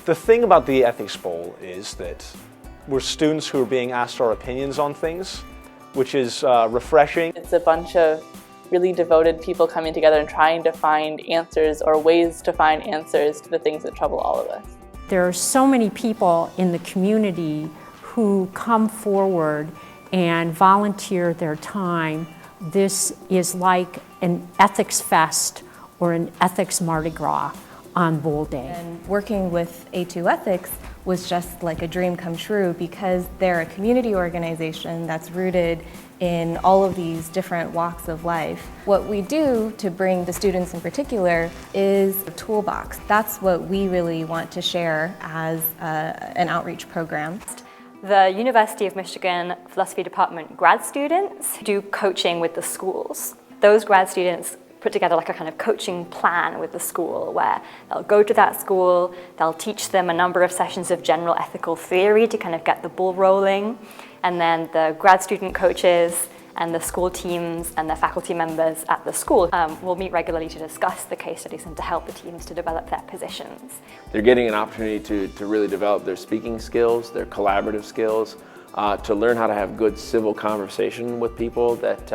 The thing about the Ethics Bowl is that we're students who are being asked our opinions on things, which is refreshing. It's a bunch of really devoted people coming together and trying to find answers or ways to find answers to the things that trouble all of us. There are so many people in the community who come forward and volunteer their time. This is like an ethics fest or an ethics Mardi Gras on Bowl Day. And working with A2 Ethics was just like a dream come true because they're a community organization that's rooted in all of these different walks of life. What we do to bring the students in particular is a toolbox. That's what we really want to share as an outreach program. The University of Michigan Philosophy Department grad students do coaching with the schools. Those grad students put together like a kind of coaching plan with the school where they'll go to that school, they'll teach them a number of sessions of general ethical theory to kind of get the ball rolling, and then the grad student coaches and the school teams and the faculty members at the school will meet regularly to discuss the case studies and to help the teams to develop their positions. They're getting an opportunity to really develop their speaking skills, their collaborative skills, to learn how to have good civil conversation with people that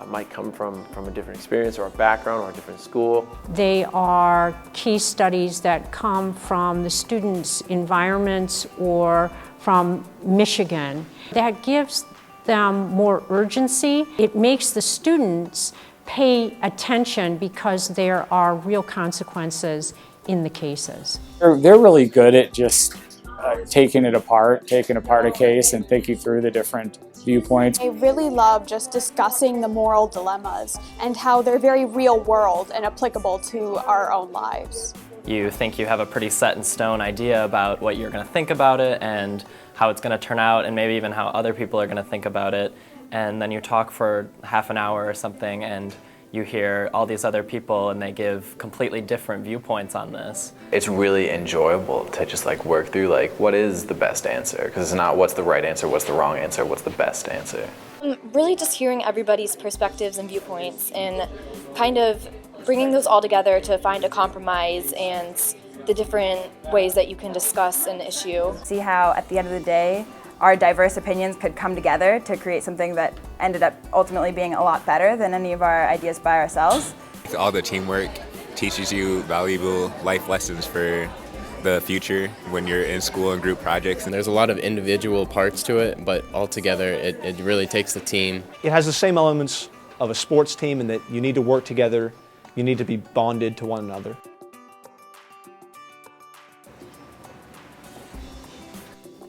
might come from a different experience or a background or a different school. They are case studies that come from the students' environments or from Michigan. That gives them more urgency. It makes the students pay attention because there are real consequences in the cases. They're really good at just taking apart a case and thinking through the different viewpoints. I really love just discussing the moral dilemmas and how they're very real world and applicable to our own lives. You think you have a pretty set in stone idea about what you're going to think about it and how it's going to turn out and maybe even how other people are going to think about it. And then you talk for half an hour or something and you hear all these other people and they give completely different viewpoints on this. It's really enjoyable to just like work through like what is the best answer, because it's not what's the right answer, what's the wrong answer, what's the best answer. Really just hearing everybody's perspectives and viewpoints and kind of bringing those all together to find a compromise and the different ways that you can discuss an issue. See how at the end of the day our diverse opinions could come together to create something that ended up ultimately being a lot better than any of our ideas by ourselves. All the teamwork teaches you valuable life lessons for the future when you're in school and group projects. And there's a lot of individual parts to it, but altogether it really takes the team. It has the same elements of a sports team in that you need to work together, you need to be bonded to one another.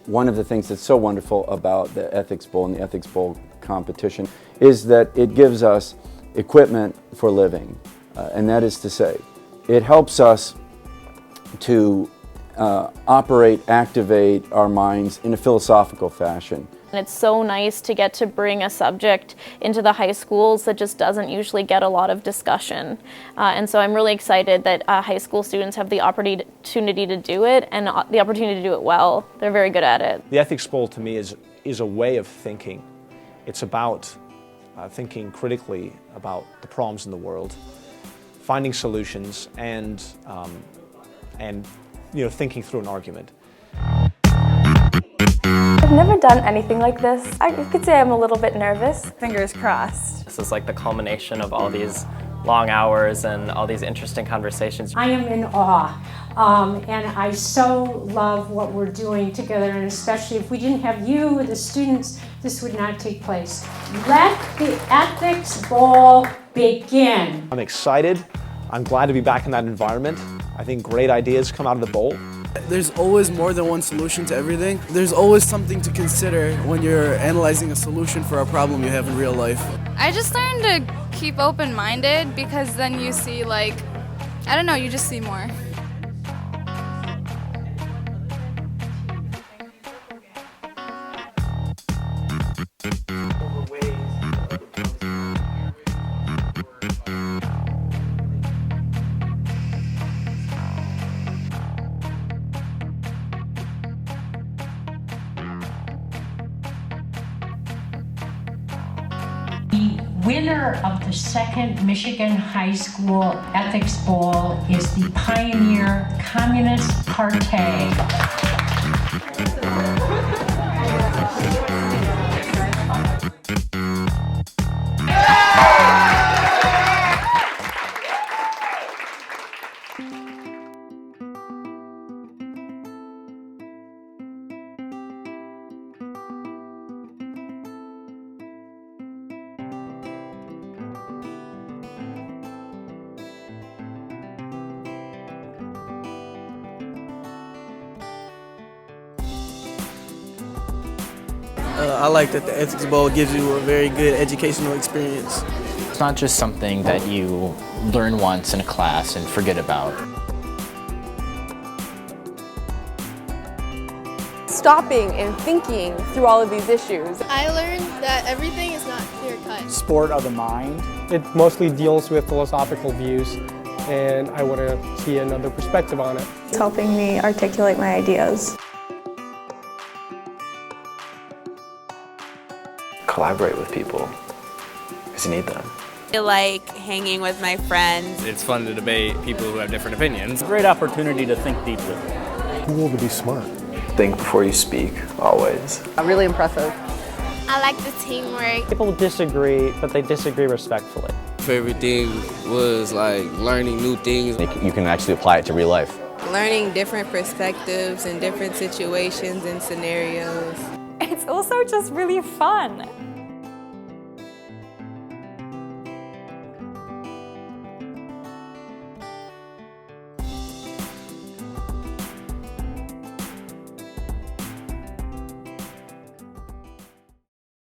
One of the things that's so wonderful about the Ethics Bowl and the Ethics Bowl competition is that it gives us equipment for living. And that is to say, it helps us to activate our minds in a philosophical fashion. And it's so nice to get to bring a subject into the high schools that just doesn't usually get a lot of discussion. And so I'm really excited that high school students have the opportunity to do it and the opportunity to do it well. They're very good at it. The Ethics Bowl to me is a way of thinking. It's about thinking critically about the problems in the world, finding solutions, and thinking through an argument. I've never done anything like this. I could say I'm a little bit nervous. Fingers crossed. This is like the culmination of all these long hours and all these interesting conversations. I am in awe, and I so love what we're doing together, and especially if we didn't have you, the students, this would not take place. Let the Ethics Bowl begin. I'm excited. I'm glad to be back in that environment. I think great ideas come out of the bowl. There's always more than one solution to everything. There's always something to consider when you're analyzing a solution for a problem you have in real life. I just learned to keep open-minded because then you see you just see more. winner of the second Michigan High School Ethics Bowl is the Pioneer Communist Party. I like that the Ethics Bowl gives you a very good educational experience. It's not just something that you learn once in a class and forget about. Stopping and thinking through all of these issues. I learned that everything is not clear-cut. Sport of the mind. It mostly deals with philosophical views, and I want to see another perspective on it. It's helping me articulate my ideas. Collaborate with people, because you need them. I like hanging with my friends. It's fun to debate people who have different opinions. Great opportunity to think deeply. Cool to be smart. Think before you speak, always. Really impressive. I like the teamwork. People disagree, but they disagree respectfully. Favorite thing was like learning new things. You can actually apply it to real life. Learning different perspectives and different situations and scenarios. It's also just really fun.